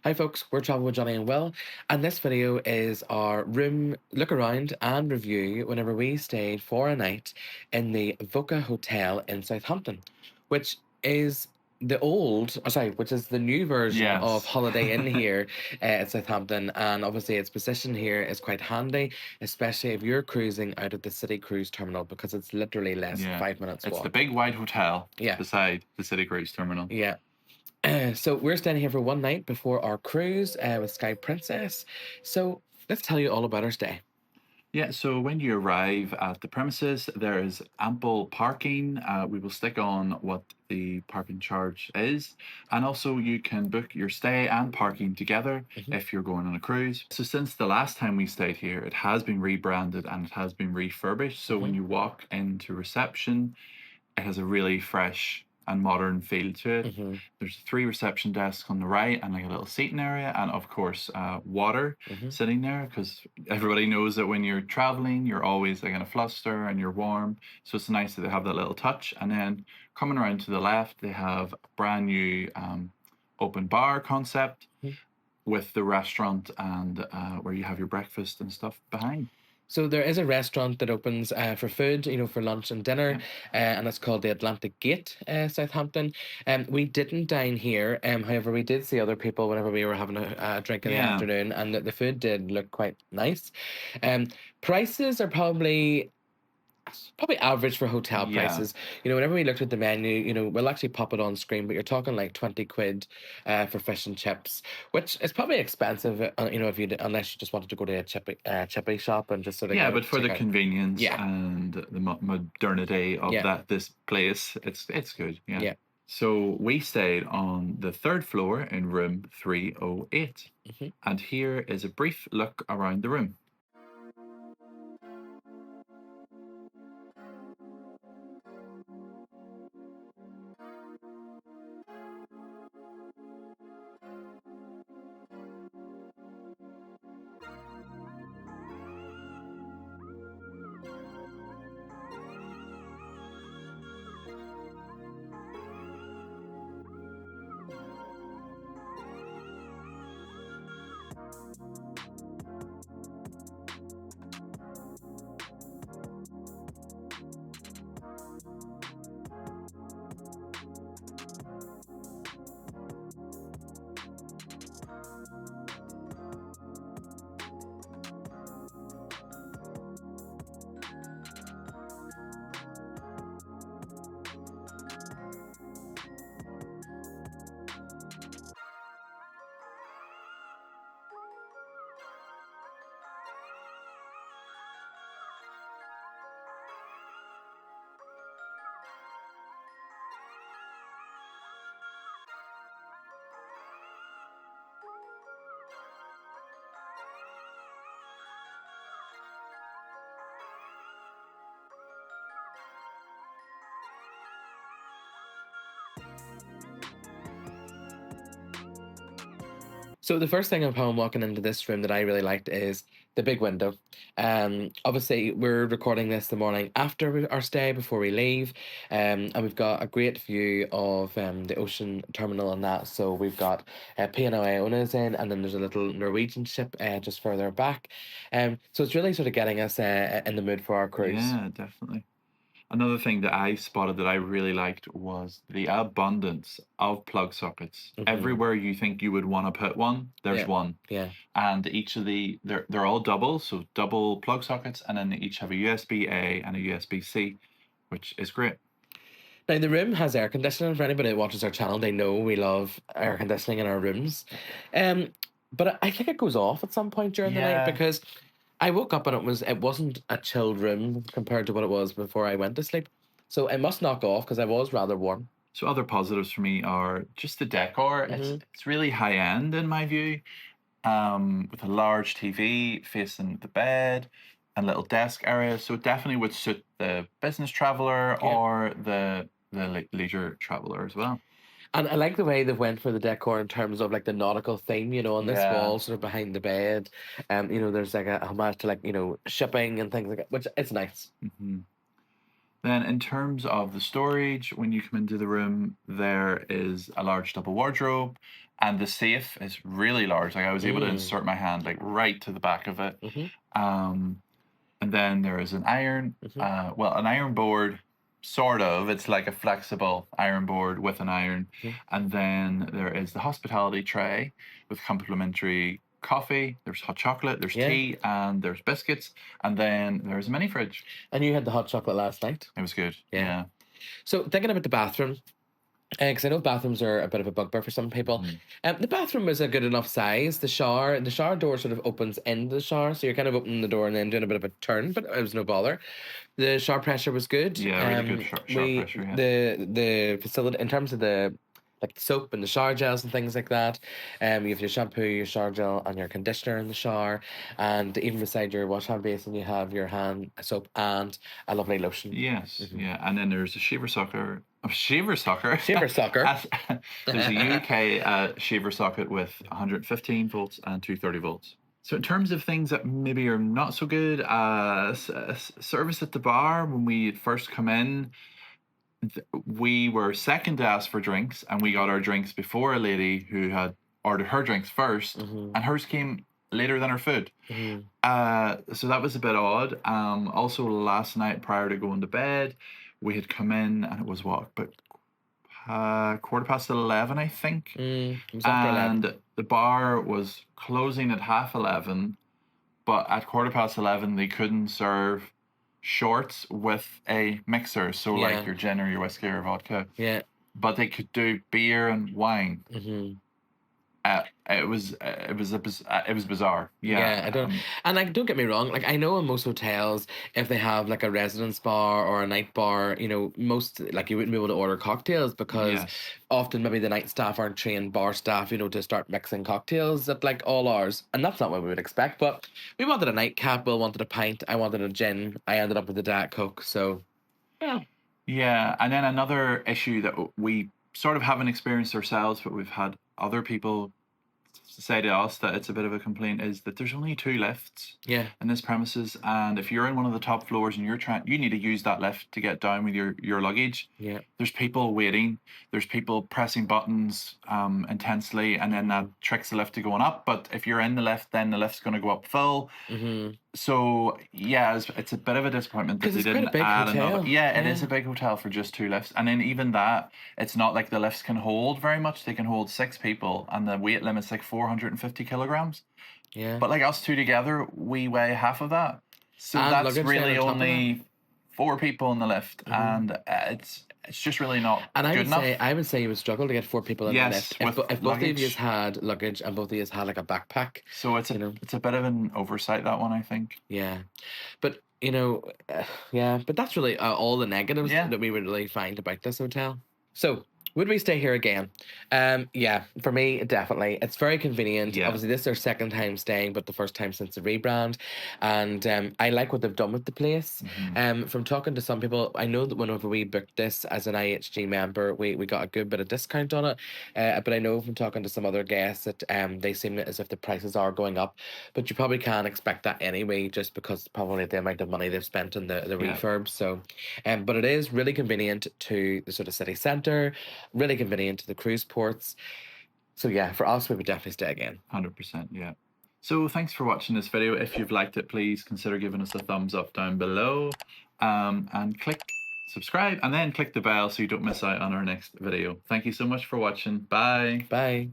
Hi folks, we're Travel with Johnny and Will, and this video is our room look around and review whenever we stayed for a night in the Voco Hotel in Southampton, which is which is the new version of Yes. Holiday Inn here at Southampton, and obviously its position here is quite handy, especially if you're cruising out of the city cruise terminal because it's literally less than Yeah. 5 minutes It's the walk. big white hotel Yeah, beside the City Cruise Terminal. yeah. So we're staying here for one night before our cruise with Sky Princess. So let's tell you all about our stay. Yeah, so when you arrive at the premises, there is ample parking. We will stick on what the parking charge is. And also, you can book your stay and parking together if you're going on a cruise. So, since the last time we stayed here, it has been rebranded and it has been refurbished. So, when you walk into reception, it has a really fresh and modern feel to it. There's 3 reception desks on the right and like a little seating area, and of course, water sitting there because everybody knows that when you're traveling, you're always like in a fluster and you're warm. So it's nice that they have that little touch. And then coming around to the left, they have a brand new open bar concept with the restaurant and where you have your breakfast and stuff behind. So there is a restaurant that opens for food, for lunch and dinner, and it's called the Atlantic Gate, Southampton. We didn't dine here, however, we did see other people whenever we were having a drink in the Yeah. afternoon, and the food did look quite nice. Prices are probably average for hotel Yeah. prices. Whenever we looked at the menu, we'll actually pop it on screen, but you're talking like 20 quid for fish and chips, which is probably expensive, if unless you just wanted to go to a chippy shop and just sort of Yeah, but for the convenience Yeah. and the modernity of this place, it's good. Yeah. Yeah. So we stayed on the 3rd floor in room 308. And here is a brief look around the room. So the first thing upon walking into this room that I really liked is the big window. Obviously, we're recording this the morning after our stay, before we leave, and we've got a great view of the ocean terminal and that. So we've got P&O Iona's in, and then there's a little Norwegian ship just further back. So it's really sort of getting us in the mood for our cruise. Yeah, definitely. Another thing that I spotted that I really liked was the abundance of plug sockets. Everywhere you think you would want to put one, there's one. Yeah. And each of they're all double, so double plug sockets, and then they each have a USB-A and a USB-C, which is great. Now, the room has air conditioning. For anybody that watches our channel, they know we love air conditioning in our rooms. But I think it goes off at some point during the night Yeah. because I woke up and it wasn't a chilled room compared to what it was before I went to sleep. So it must knock off because I was rather warm. So other positives for me are just the decor. It's really high end in my view, with a large TV facing the bed and little desk area. So it definitely would suit the business traveler or the leisure traveler as well. And I like the way they've went for the decor in terms of like the nautical theme, on this wall, sort of behind the bed. There's like a homage to like, shipping and things like that, which it's nice. Then in terms of the storage, when you come into the room, there is a large double wardrobe, And the safe is really large. Like I was able to insert my hand like right to the back of it. Mm-hmm. And then there is an iron, Mm-hmm. an iron board, sort of. It's like a flexible iron board with an iron. Mm-hmm. And then there is the hospitality tray with complimentary coffee. There's hot chocolate, there's Yeah. tea, and there's biscuits. And then there's a mini fridge. And you had the hot chocolate last night. It was good. Yeah. Yeah. So thinking about the bathroom, because I know bathrooms are a bit of a bugbear for some people. The bathroom was a good enough size. The shower door sort of opens into the shower, so you're kind of opening the door and then doing a bit of a turn, but it was no bother. The shower pressure was good. Yeah, really good shower pressure. Yeah. The facility in terms of the like soap and the shower gels and things like that. You have your shampoo, your shower gel, and your conditioner in the shower, and even beside your wash hand basin, you have your hand soap and a lovely lotion. Yes, yeah, and then there's a shaver sucker. Shaver sucker. Shaver sucker. There's a UK shaver socket with 115 volts and 230 volts. So in terms of things that maybe are not so good, service at the bar when we first come in, we were second to ask for drinks, and we got our drinks before a lady who had ordered her drinks 1st, and hers came later than her food. So that was a bit odd. Also last night prior to going to bed, we had come in and it was what, but 11:15, I think. It was after 11. And the bar was closing at 11:30, but at 11:15 they couldn't serve shorts with a mixer, so Yeah. like your gin or your whiskey or vodka, Yeah. but they could do beer and wine. It was bizarre. Yeah, I don't, and like, don't get me wrong. Like, I know in most hotels, if they have like a residence bar or a night bar, you know, most like you wouldn't be able to order cocktails because Yes. often maybe the night staff aren't trained bar staff, you know, to start mixing cocktails at like all hours, and that's not what we would expect. But we wanted a nightcap. Will wanted a pint. I wanted a gin. I ended up with a Diet Coke. So, Yeah, and then another issue that we sort of haven't experienced ourselves, but we've had other people say to us that it's a bit of a complaint, is that there's only 2 lifts yeah, in this premises, and if you're in one of the top floors and you need to use that lift to get down with your luggage. yeah, There's people waiting, there's people pressing buttons intensely, and then that tricks the lift to going up. But if you're in the lift, then the lift's going to go up full. So yeah, it's a bit of a disappointment that 'Cause they it's quite a didn't big add hotel. another. Yeah, it is Yeah. a big hotel for just 2 lifts, and then even that, it's not like the lifts can hold very much. They can hold 6 people, and the weight limit's like 450 kilograms. yeah. But like us 2 together, we weigh half of that. So And that's luggage then really on top of that. only 4 people in the lift, and it's just really not And good enough. I would say you would struggle to get 4 people in Yes, the lift with if both of you luggage. had luggage and both of you had like a backpack. So it's you know. it's a bit of an oversight, that one, I think. Yeah, but you know, yeah, but that's really all the negatives Yeah. that we would really find about this hotel. So, would we stay here again? Yeah, for me, definitely. It's very convenient. Yeah. Obviously, this is their second time staying, but the first time since the rebrand. And I like what they've done with the place. From talking to some people, I know that whenever we booked this as an IHG member, we got a good bit of discount on it. But I know from talking to some other guests that they seem as if the prices are going up. But you probably can't expect that anyway, just because probably the amount of money they've spent on the Yeah. refurb. So, but it is really convenient to the sort of city centre. Really convenient to the cruise ports. So yeah, for us, we would definitely stay again. 100%, yeah. So thanks for watching this video. If you've liked it, please consider giving us a thumbs up down below, and click subscribe, and then click the bell so you don't miss out on our next video. Thank you so much for watching. Bye. Bye.